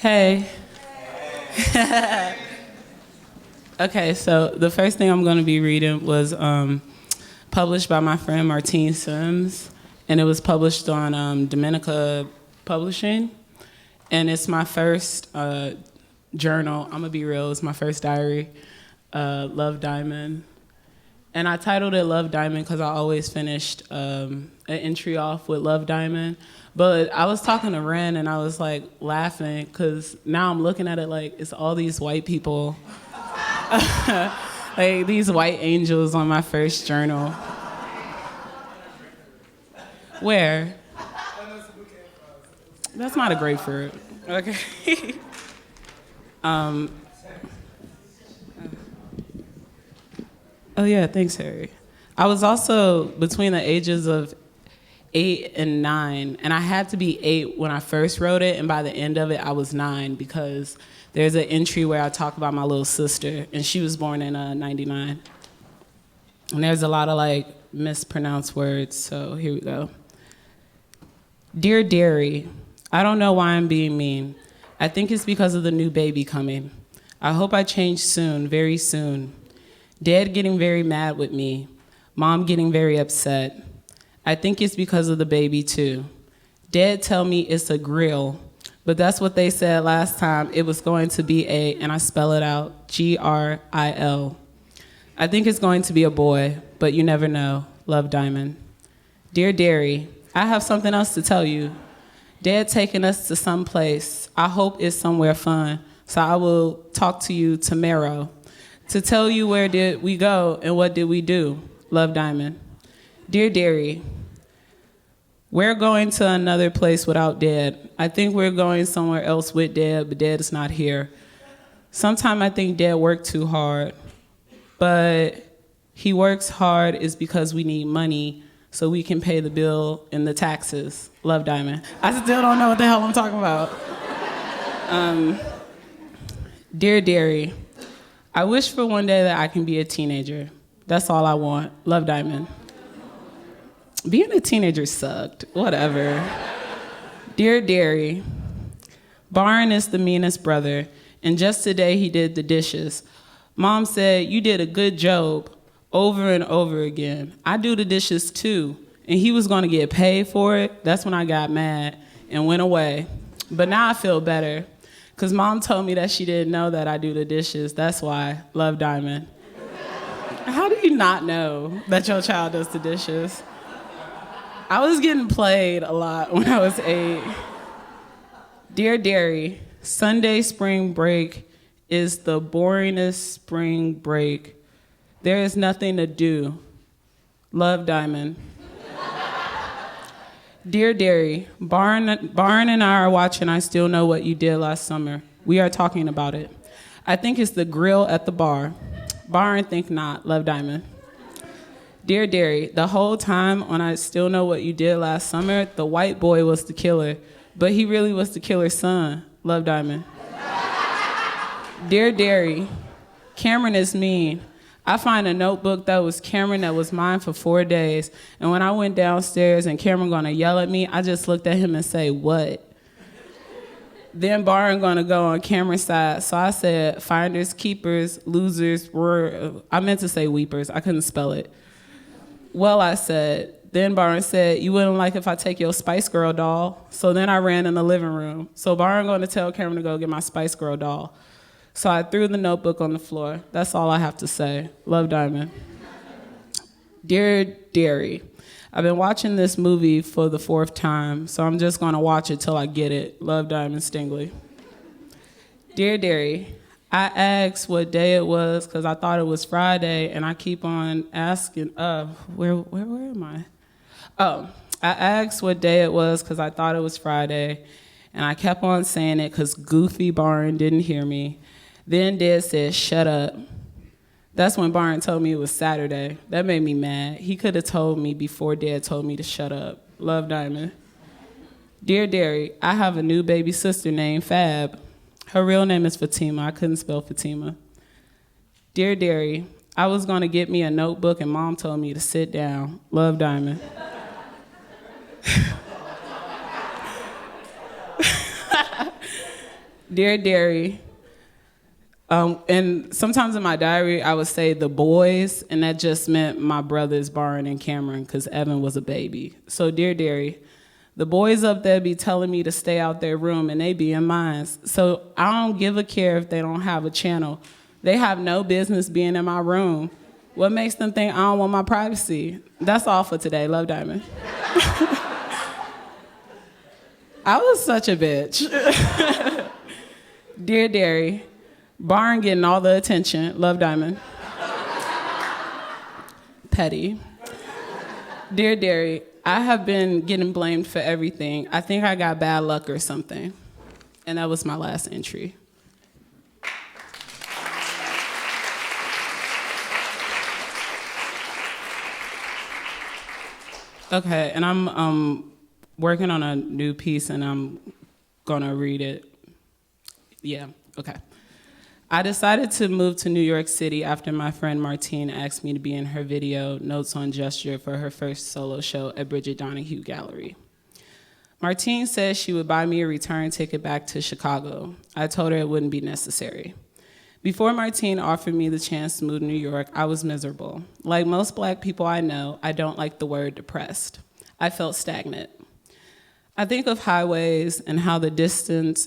Hey. Okay, so the first thing I'm going to be reading was published by my friend Martine Sims, and it was published on Dominica Publishing, and it's my first journal. I'm going to be real, it's my first diary, Love Diamond. And I titled it Love Diamond because I always finished an entry off with Love Diamond. But I was talking to Rin and I was like laughing because now I'm looking at it like it's all these white people, like these white angels on my first journal. Where? That's not a grapefruit. Okay. Oh yeah, thanks, Harry. I was also between the ages of 8 and 9, and I had to be 8 when I first wrote it, and by the end of it, I was 9 because there's an entry where I talk about my little sister, and she was born in 99. And there's a lot of like mispronounced words, so here we go. Dear Derry, I don't know why I'm being mean. I think it's because of the new baby coming. I hope I change soon, very soon. Dad getting very mad with me. Mom getting very upset. I think it's because of the baby too. Dad tell me it's a grill, but that's what they said last time. It was going to be and I spell it out, Gril. I think it's going to be a boy, but you never know. Love, Diamond. Dear Derry, I have something else to tell you. Dad taking us to some place. I hope it's somewhere fun, so I will talk to you tomorrow to tell you where did we go and what did we do. Love, Diamond. Dear Derry, we're going to another place without Dad. I think we're going somewhere else with Dad, but Dad is not here. Sometimes I think Dad worked too hard, but he works hard is because we need money so we can pay the bill and the taxes. Love, Diamond. I still don't know what the hell I'm talking about. Dear Derry, I wish for one day that I can be a teenager. That's all I want. Love, Diamond. Being a teenager sucked. Whatever. Dear Derry, Barn is the meanest brother, and just today he did the dishes. Mom said, you did a good job over and over again. I do the dishes too, and he was gonna get paid for it. That's when I got mad and went away. But now I feel better, because Mom told me that she didn't know that I do the dishes. That's why. Love, Diamond. How do you not know that your child does the dishes? I was getting played a lot when I was 8. Dear Derry, Sunday spring break is the boringest spring break. There is nothing to do. Love, Diamond. Dear Derry, Barn and I are watching I Still Know What You Did Last Summer. We are talking about it. I think it's the grill at the bar. Barn think not. Love, Diamond. Dear Derry, the whole time on I Still Know What You Did Last Summer, the white boy was the killer, but he really was the killer's son. Love, Diamond. Dear Derry, Cameron is mean. I find a notebook that was Cameron that was mine for 4 days, and when I went downstairs and Cameron gonna yell at me, I just looked at him and say, what? Then Barn gonna go on Cameron's side, so I said, finders, keepers, losers, I meant to say weepers, I couldn't spell it. Well, I said, then Barn said, you wouldn't like if I take your Spice Girl doll? So then I ran in the living room. So Barn gonna tell Cameron to go get my Spice Girl doll. So I threw the notebook on the floor. That's all I have to say. Love, Diamond. Dear Derry, I've been watching this movie for the 4th time, so I'm just gonna watch it till I get it. Love, Diamond, Stingily. Dear Derry, I asked what day it was because I thought it was Friday, and I keep on asking, where am I? Oh, I asked what day it was because I thought it was Friday, and I kept on saying it because goofy Barn didn't hear me. Then Dad said, shut up. That's when Barn told me it was Saturday. That made me mad. He could have told me before Dad told me to shut up. Love, Diamond. Dear Derry, I have a new baby sister named Fab. Her real name is Fatima. I couldn't spell Fatima. Dear Derry, I was going to get me a notebook and Mom told me to sit down. Love, Diamond. Dear Derry, and sometimes in my diary, I would say the boys, and that just meant my brothers, Byron and Cameron, because Evan was a baby. So, dear Derry, the boys up there be telling me to stay out their room, and they be in mine. So I don't give a care if they don't have a channel. They have no business being in my room. What makes them think I don't want my privacy? That's all for today. Love, Diamond. I was such a bitch. Dear Derry, Barn getting all the attention. Love, Diamond. Petty. Dear Derry, I have been getting blamed for everything. I think I got bad luck or something. And that was my last entry. Okay, and I'm working on a new piece, and I'm gonna read it. Yeah, okay. I decided to move to New York City after my friend Martine asked me to be in her video, Notes on Gesture, for her first solo show at Bridget Donahue Gallery. Martine said she would buy me a return ticket back to Chicago. I told her it wouldn't be necessary. Before Martine offered me the chance to move to New York, I was miserable. Like most Black people I know, I don't like the word depressed. I felt stagnant. I think of highways and how in the distance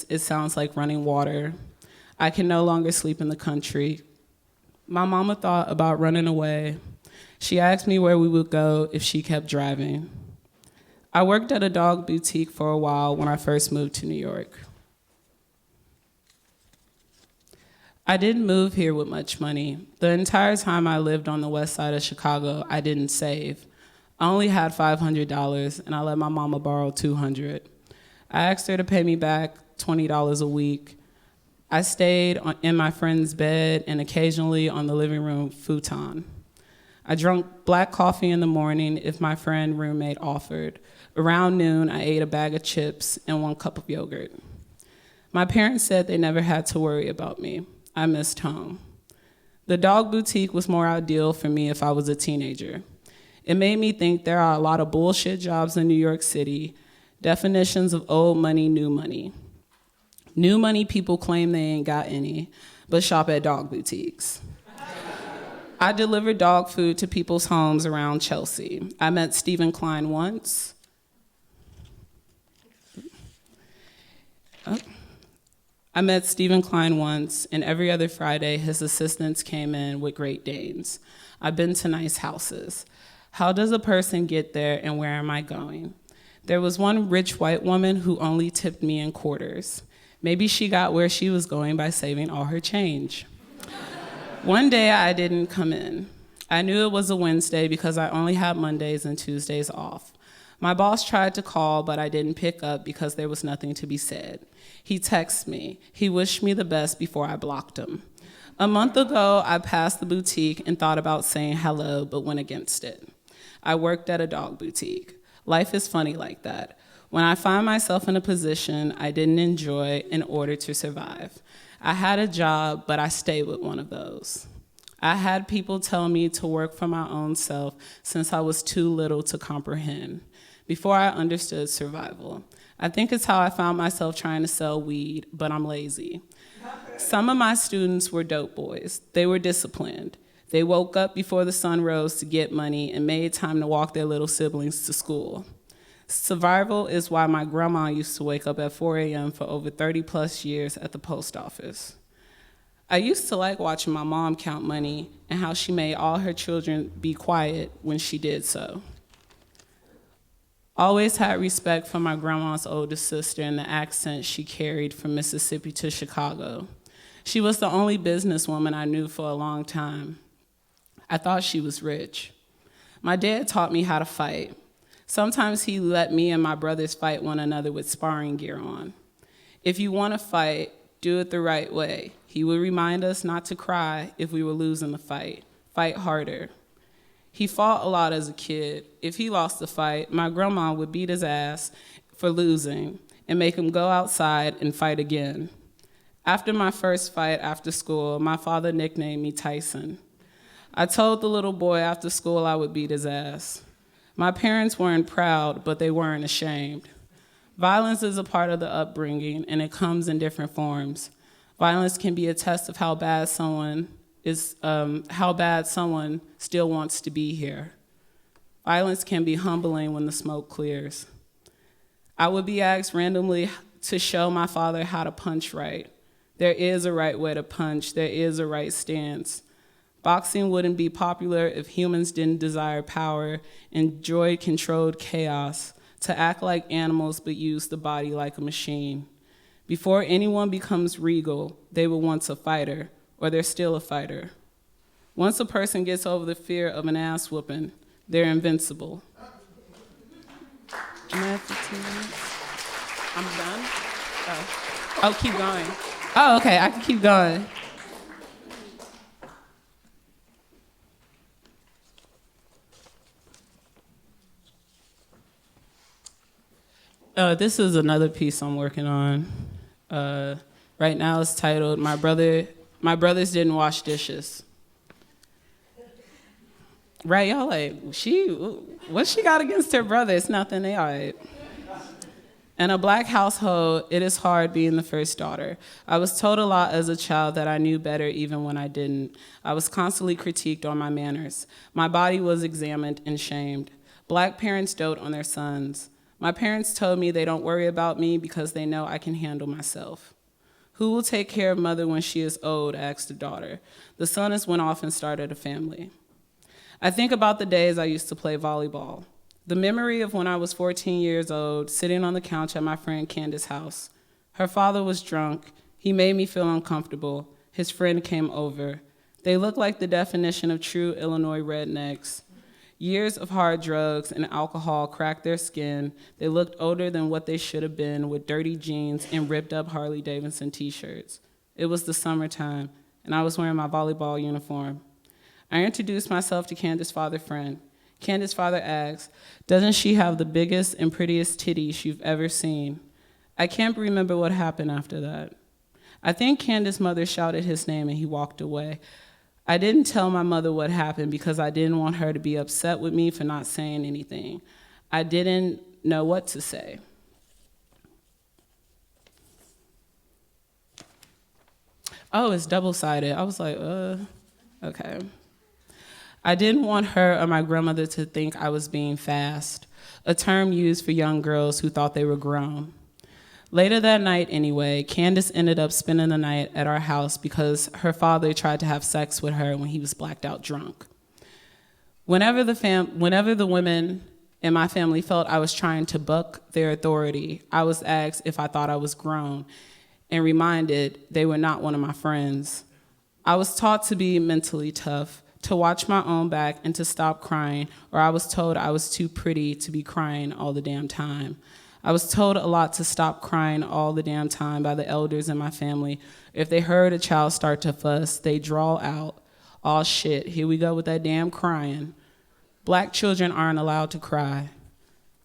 it sounds like running water. I can no longer sleep in the country. My mama thought about running away. She asked me where we would go if she kept driving. I worked at a dog boutique for a while when I first moved to New York. I didn't move here with much money. The entire time I lived on the west side of Chicago, I didn't save. I only had $500, and I let my mama borrow $200. I asked her to pay me back $20 a week. I stayed in my friend's bed and occasionally on the living room futon. I drank black coffee in the morning if my friend roommate offered. Around noon, I ate a bag of chips and 1 cup of yogurt. My parents said they never had to worry about me. I missed home. The dog boutique was more ideal for me if I was a teenager. It made me think there are a lot of bullshit jobs in New York City, definitions of old money, new money. New money people claim they ain't got any, but shop at dog boutiques. I delivered dog food to people's homes around Chelsea. I met Stephen Klein once. And every other Friday, his assistants came in with Great Danes. I've been to nice houses. How does a person get there, and where am I going? There was one rich white woman who only tipped me in quarters. Maybe she got where she was going by saving all her change. One day, I didn't come in. I knew it was a Wednesday because I only had Mondays and Tuesdays off. My boss tried to call, but I didn't pick up because there was nothing to be said. He texted me. He wished me the best before I blocked him. A month ago, I passed the boutique and thought about saying hello, but went against it. I worked at a dog boutique. Life is funny like that. When I find myself in a position I didn't enjoy in order to survive. I had a job, but I stayed with one of those. I had people tell me to work for my own self since I was too little to comprehend, before I understood survival. I think it's how I found myself trying to sell weed, but I'm lazy. Some of my students were dope boys. They were disciplined. They woke up before the sun rose to get money and made time to walk their little siblings to school. Survival is why my grandma used to wake up at 4 a.m. for over 30 plus years at the post office. I used to like watching my mom count money and how she made all her children be quiet when she did so. Always had respect for my grandma's oldest sister and the accent she carried from Mississippi to Chicago. She was the only businesswoman I knew for a long time. I thought she was rich. My dad taught me how to fight. Sometimes he let me and my brothers fight one another with sparring gear on. If you want to fight, do it the right way. He would remind us not to cry if we were losing the fight. Fight harder. He fought a lot as a kid. If he lost the fight, my grandma would beat his ass for losing and make him go outside and fight again. After my first fight after school, my father nicknamed me Tyson. I told the little boy after school I would beat his ass. My parents weren't proud, but they weren't ashamed. Violence is a part of the upbringing, and it comes in different forms. Violence can be a test of how bad someone still wants to be here. Violence can be humbling when the smoke clears. I would be asked randomly to show my father how to punch right. There is a right way to punch. There is a right stance. Boxing wouldn't be popular if humans didn't desire power, enjoy controlled chaos, to act like animals but use the body like a machine. Before anyone becomes regal, they were once a fighter, or they're still a fighter. Once a person gets over the fear of an ass whooping, they're invincible. Am I at 15 minutes? I'm done? Oh, keep going. Oh, okay, I can keep going. This is another piece I'm working on. Right now it's titled, My Brothers Didn't Wash Dishes. Right, y'all like, what she got against her brother? It's nothing, they all right. In a Black household, it is hard being the first daughter. I was told a lot as a child that I knew better even when I didn't. I was constantly critiqued on my manners. My body was examined and shamed. Black parents dote on their sons. My parents told me they don't worry about me because they know I can handle myself. Who will take care of mother when she is old? Asked the daughter. The son has went off and started a family. I think about the days I used to play volleyball. The memory of when I was 14 years old, sitting on the couch at my friend Candace's house. Her father was drunk. He made me feel uncomfortable. His friend came over. They looked like the definition of true Illinois rednecks. Years of hard drugs and alcohol cracked their skin. They looked older than what they should have been, with dirty jeans and ripped up Harley-Davidson t-shirts. It was the summertime, and I was wearing my volleyball uniform. I introduced myself to Candace's father friend. Candace's father asked, "Doesn't she have the biggest and prettiest titties you've ever seen?" I can't remember what happened after that. I think Candace's mother shouted his name and he walked away. I didn't tell my mother what happened because I didn't want her to be upset with me for not saying anything. I didn't know what to say. Oh, it's double-sided. I was like, okay. I didn't want her or my grandmother to think I was being fast, a term used for young girls who thought they were grown. Later that night, anyway, Candace ended up spending the night at our house because her father tried to have sex with her when he was blacked out drunk. Whenever the women in my family felt I was trying to buck their authority, I was asked if I thought I was grown and reminded they were not one of my friends. I was taught to be mentally tough, to watch my own back and to stop crying, or I was told I was too pretty to be crying all the damn time. I was told a lot to stop crying all the damn time by the elders in my family. If they heard a child start to fuss, they drawl out, "Oh shit, here we go with that damn crying." Black children aren't allowed to cry.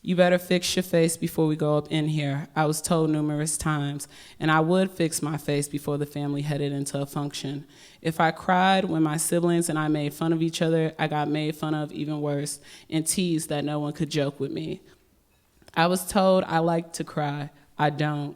"You better fix your face before we go up in here," I was told numerous times, and I would fix my face before the family headed into a function. If I cried when my siblings and I made fun of each other, I got made fun of even worse and teased that no one could joke with me. I was told I like to cry. I don't.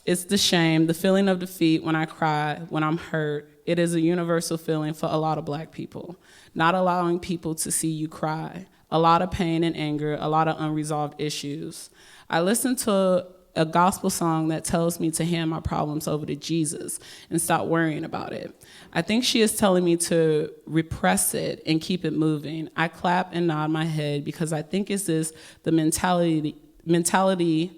It's the shame, the feeling of defeat when I cry, when I'm hurt. It is a universal feeling for a lot of Black people. Not allowing people to see you cry. A lot of pain and anger, a lot of unresolved issues. I listen to a gospel song that tells me to hand my problems over to Jesus and stop worrying about it. I think she is telling me to repress it and keep it moving. I clap and nod my head because I think it's the mentality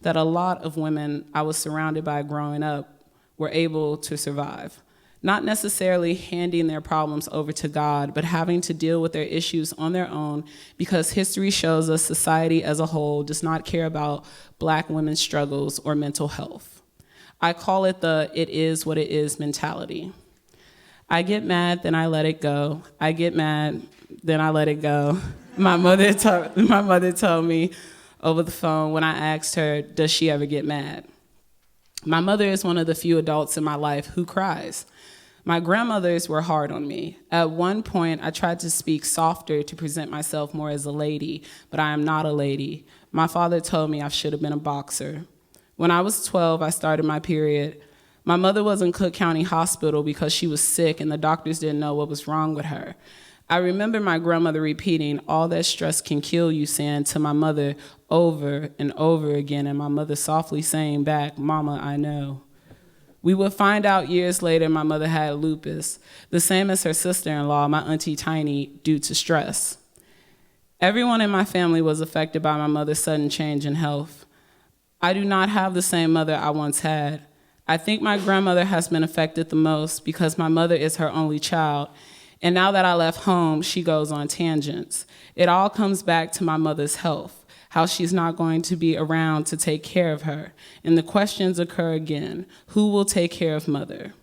that a lot of women I was surrounded by growing up were able to survive. Not necessarily handing their problems over to God, but having to deal with their issues on their own because history shows us society as a whole does not care about Black women's struggles or mental health. I call it the "it is what it is" mentality. I get mad, then I let it go. I get mad, then I let it go. My mother told me over the phone when I asked her, does she ever get mad? My mother is one of the few adults in my life who cries. My grandmothers were hard on me. At one point, I tried to speak softer to present myself more as a lady, but I am not a lady. My father told me I should have been a boxer. When I was 12, I started my period. My mother was in Cook County Hospital because she was sick and the doctors didn't know what was wrong with her. I remember my grandmother repeating, "All that stress can kill you," saying to my mother over and over again, and my mother softly saying back, "Mama, I know." We would find out years later my mother had lupus, the same as her sister-in-law, my Auntie Tiny, due to stress. Everyone in my family was affected by my mother's sudden change in health. I do not have the same mother I once had. I think my grandmother has been affected the most because my mother is her only child, and now that I left home, she goes on tangents. It all comes back to my mother's health, how she's not going to be around to take care of her, and the questions occur again: who will take care of mother?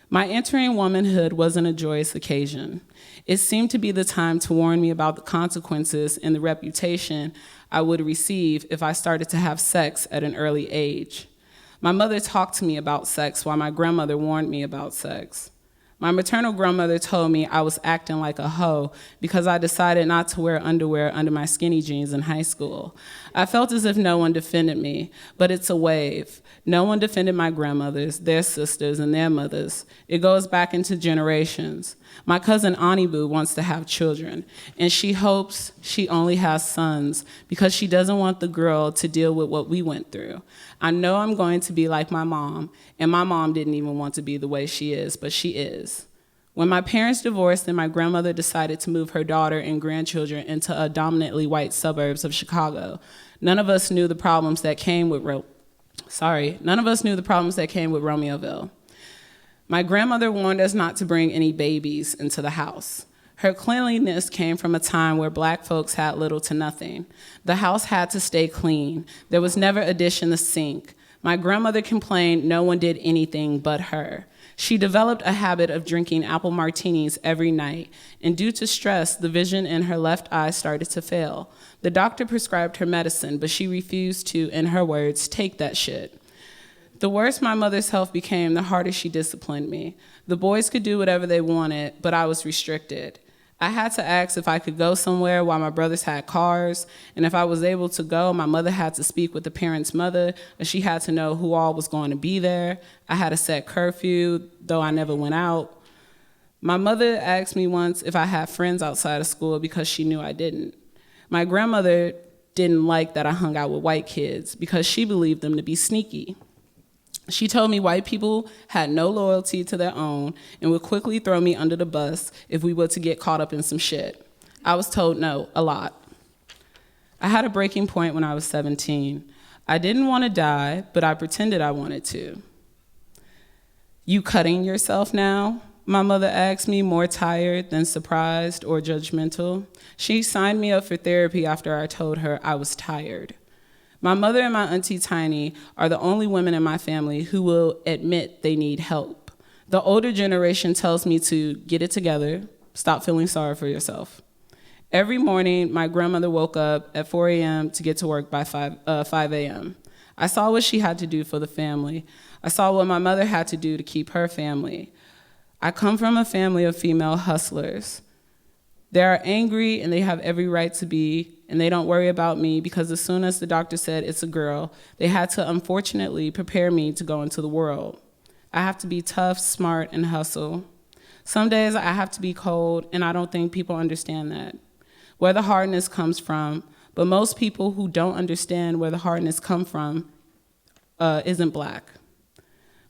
My entering womanhood wasn't a joyous occasion. It seemed to be the time to warn me about the consequences and the reputation I would receive if I started to have sex at an early age. My mother talked to me about sex while my grandmother warned me about sex. My maternal grandmother told me I was acting like a hoe because I decided not to wear underwear under my skinny jeans in high school. I felt as if no one defended me, but it's a wave. No one defended my grandmothers, their sisters, and their mothers. It goes back into generations. My cousin Anibu wants to have children, and she hopes she only has sons because she doesn't want the girl to deal with what we went through. I know I'm going to be like my mom, and my mom didn't even want to be the way she is, but she is. When my parents divorced and my grandmother decided to move her daughter and grandchildren into a dominantly white suburbs of Chicago, none of us knew the problems that came with Romeoville. My grandmother warned us not to bring any babies into the house. Her cleanliness came from a time where Black folks had little to nothing. The house had to stay clean. There was never a dish in the sink. My grandmother complained no one did anything but her. She developed a habit of drinking apple martinis every night, and due to stress, the vision in her left eye started to fail. The doctor prescribed her medicine, but she refused to, in her words, take that shit. The worse my mother's health became, the harder she disciplined me. The boys could do whatever they wanted, but I was restricted. I had to ask if I could go somewhere while my brothers had cars, and if I was able to go, my mother had to speak with the parent's mother, and she had to know who all was going to be there. I had a set curfew, though I never went out. My mother asked me once if I had friends outside of school because she knew I didn't. My grandmother didn't like that I hung out with white kids because she believed them to be sneaky. She told me white people had no loyalty to their own and would quickly throw me under the bus if we were to get caught up in some shit. I was told no, a lot. I had a breaking point when I was 17. I didn't want to die, but I pretended I wanted to. "You cutting yourself now?" my mother asked me, more tired than surprised or judgmental. She signed me up for therapy after I told her I was tired. My mother and my Auntie Tiny are the only women in my family who will admit they need help. The older generation tells me to get it together, stop feeling sorry for yourself. Every morning, my grandmother woke up at 4 a.m. to get to work by 5 a.m. I saw what she had to do for the family. I saw what my mother had to do to keep her family. I come from a family of female hustlers. They are angry and they have every right to be, and they don't worry about me because as soon as the doctor said it's a girl, they had to unfortunately prepare me to go into the world. I have to be tough, smart, and hustle. Some days I have to be cold, and I don't think people understand that. Where the hardness comes from, but most people who don't understand where the hardness comes from isn't Black.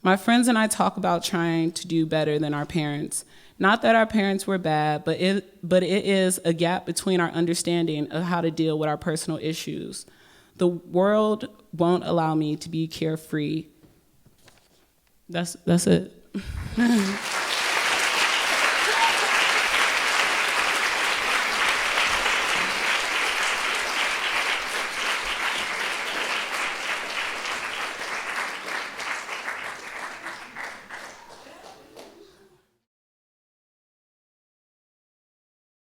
My friends and I talk about trying to do better than our parents. Not that our parents were bad, but it is a gap between our understanding of how to deal with our personal issues. The world won't allow me to be carefree. That's it.